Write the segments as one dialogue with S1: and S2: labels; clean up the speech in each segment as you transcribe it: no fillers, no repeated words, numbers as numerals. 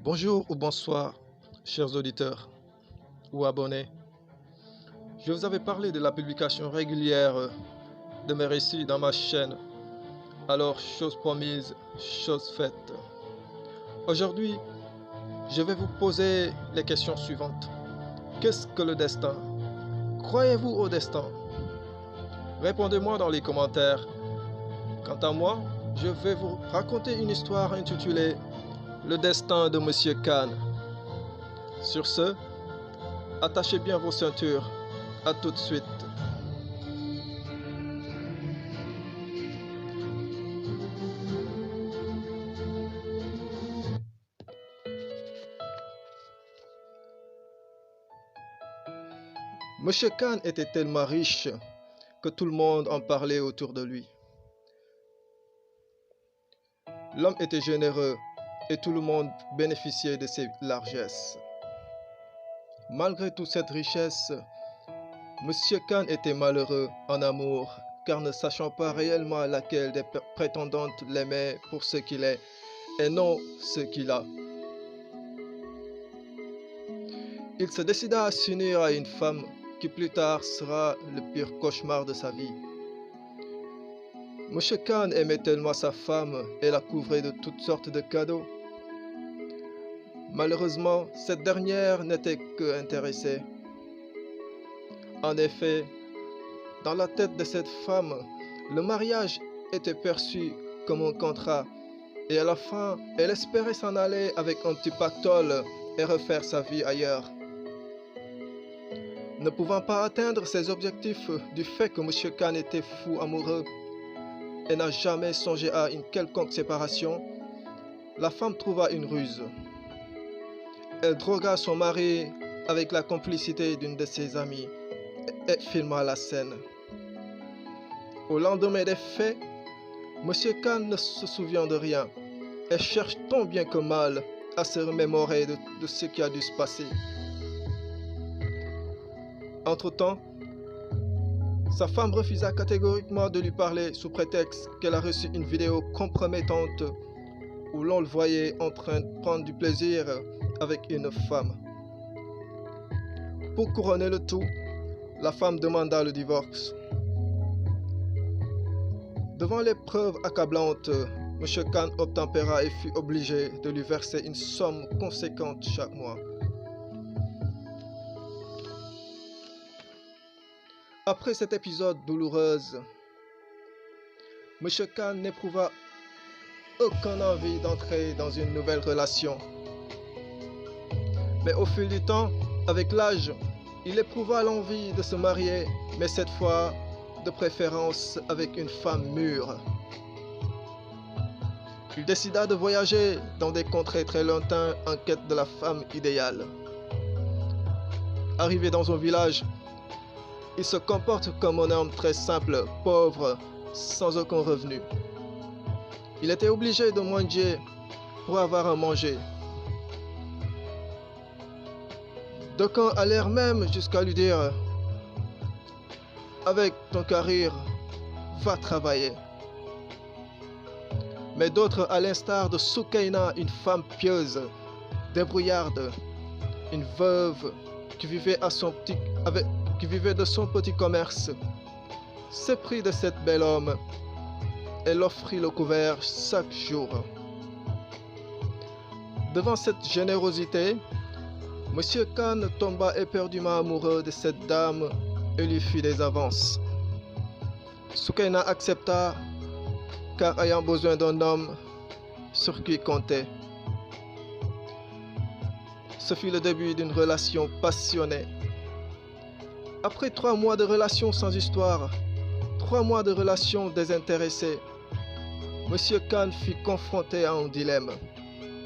S1: Bonjour ou bonsoir, chers auditeurs ou abonnés. Je vous avais parlé de la publication régulière de mes récits dans ma chaîne. Alors, chose promise, chose faite. Aujourd'hui, je vais vous poser les questions suivantes. Qu'est-ce que le destin? Croyez-vous au destin? Répondez-moi dans les commentaires. Quant à moi, je vais vous raconter une histoire intitulée Le destin de Monsieur Khan. Sur ce, attachez bien vos ceintures. À tout de suite. Monsieur Khan était tellement riche que tout le monde en parlait autour de lui. L'homme était généreux et tout le monde bénéficiait de ses largesses. Malgré toute cette richesse, Monsieur Khan était malheureux en amour, car ne sachant pas réellement laquelle des prétendantes l'aimait pour ce qu'il est et non ce qu'il a. Il se décida à s'unir à une femme qui plus tard sera le pire cauchemar de sa vie. Monsieur Khan aimait tellement sa femme et la couvrait de toutes sortes de cadeaux. Malheureusement, cette dernière n'était que intéressée. En effet, dans la tête de cette femme, le mariage était perçu comme un contrat et à la fin, elle espérait s'en aller avec un petit pactole et refaire sa vie ailleurs. Ne pouvant pas atteindre ses objectifs du fait que M. Khan était fou amoureux et n'a jamais songé à une quelconque séparation, la femme trouva une ruse. Elle drogua son mari avec la complicité d'une de ses amies et filma la scène. Au lendemain des faits, M. Khan ne se souvient de rien et cherche tant bien que mal à se remémorer de ce qui a dû se passer. Entre-temps, sa femme refusa catégoriquement de lui parler sous prétexte qu'elle a reçu une vidéo compromettante où l'on le voyait en train de prendre du plaisir avec une femme. Pour couronner le tout, la femme demanda le divorce. Devant les preuves accablantes, M. Khan obtempéra et fut obligé de lui verser une somme conséquente chaque mois. Après cet épisode douloureux, M. Khan n'éprouva aucune envie d'entrer dans une nouvelle relation. Mais au fil du temps, avec l'âge, il éprouva l'envie de se marier, mais cette fois, de préférence avec une femme mûre. Il décida de voyager dans des contrées très lointaines en quête de la femme idéale. Arrivé dans un village, il se comporte comme un homme très simple, pauvre, sans aucun revenu. Il était obligé de mendier pour avoir à manger. D'aucuns allèrent même jusqu'à lui dire « Avec ton carrière, va travailler ». Mais d'autres, à l'instar de Soukaina, une femme pieuse, débrouillarde, une veuve qui vivait de son petit commerce, s'éprit de cet bel homme et l'offrit le couvert chaque jour. Devant cette générosité, M. Khan tomba éperdument amoureux de cette dame et lui fit des avances. Soukaina accepta, car ayant besoin d'un homme sur qui compter. Ce fut le début d'une relation passionnée. Après 3 mois de relation sans histoire, 3 mois de relation désintéressée, M. Khan fut confronté à un dilemme,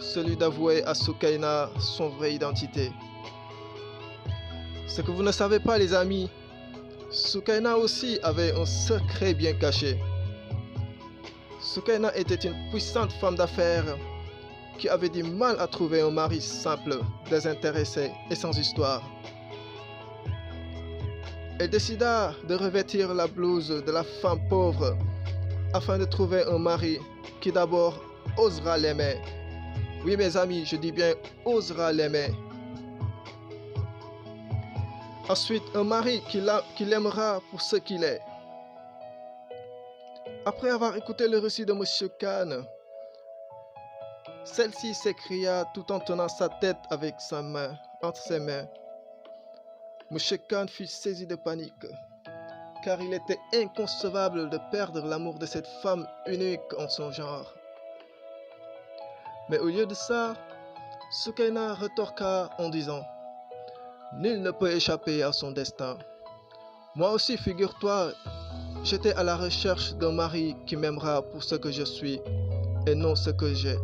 S1: celui d'avouer à Soukaina son vraie identité. Ce que vous ne savez pas, les amis, Soukaina aussi avait un secret bien caché. Soukaina était une puissante femme d'affaires qui avait du mal à trouver un mari simple, désintéressé et sans histoire. Elle décida de revêtir la blouse de la femme pauvre afin de trouver un mari qui d'abord osera l'aimer Oui, mes amis, je dis bien osera l'aimer. Ensuite, un mari qui l'aimera pour ce qu'il est. Après avoir écouté le récit de Monsieur Khan, celle-ci s'écria tout en tenant sa tête avec sa main entre ses mains. Monsieur Khan fut saisi de panique, car il était inconcevable de perdre l'amour de cette femme unique en son genre. Mais au lieu de ça, Sukaina retorqua en disant « Nul ne peut échapper à son destin. Moi aussi, figure-toi, j'étais à la recherche d'un mari qui m'aimera pour ce que je suis et non ce que j'ai. »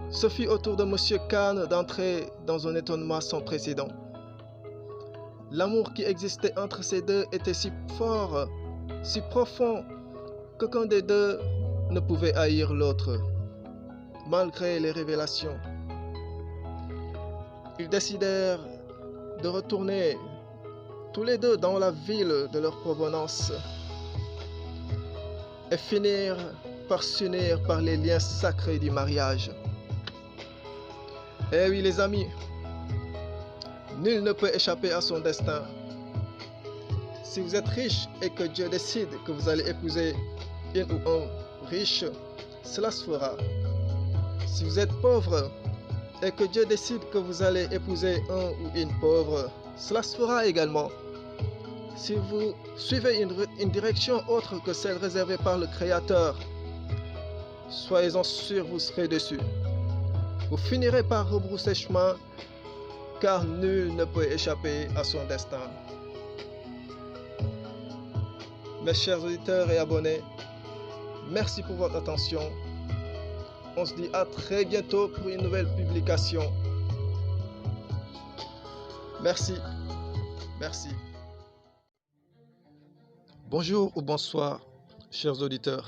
S1: Ce fut au tour de Monsieur Khan d'entrer dans un étonnement sans précédent. L'amour qui existait entre ces deux était si fort, si profond, qu'aucun des deux ne pouvait haïr l'autre, malgré les révélations. Ils décidèrent de retourner tous les deux dans la ville de leur provenance et finirent par s'unir par les liens sacrés du mariage. Eh oui les amis, nul ne peut échapper à son destin. Si vous êtes riche et que Dieu décide que vous allez épouser une ou un riche, cela se fera. Si vous êtes pauvre et que Dieu décide que vous allez épouser un ou une pauvre, cela se fera également. Si vous suivez une direction autre que celle réservée par le Créateur, soyez-en sûrs, vous serez déçus. Vous finirez par rebrousser chemin, car nul ne peut échapper à son destin. Mes chers auditeurs et abonnés, merci pour votre attention. On se dit à très bientôt pour une nouvelle publication. Merci. Merci. Bonjour ou bonsoir, chers auditeurs.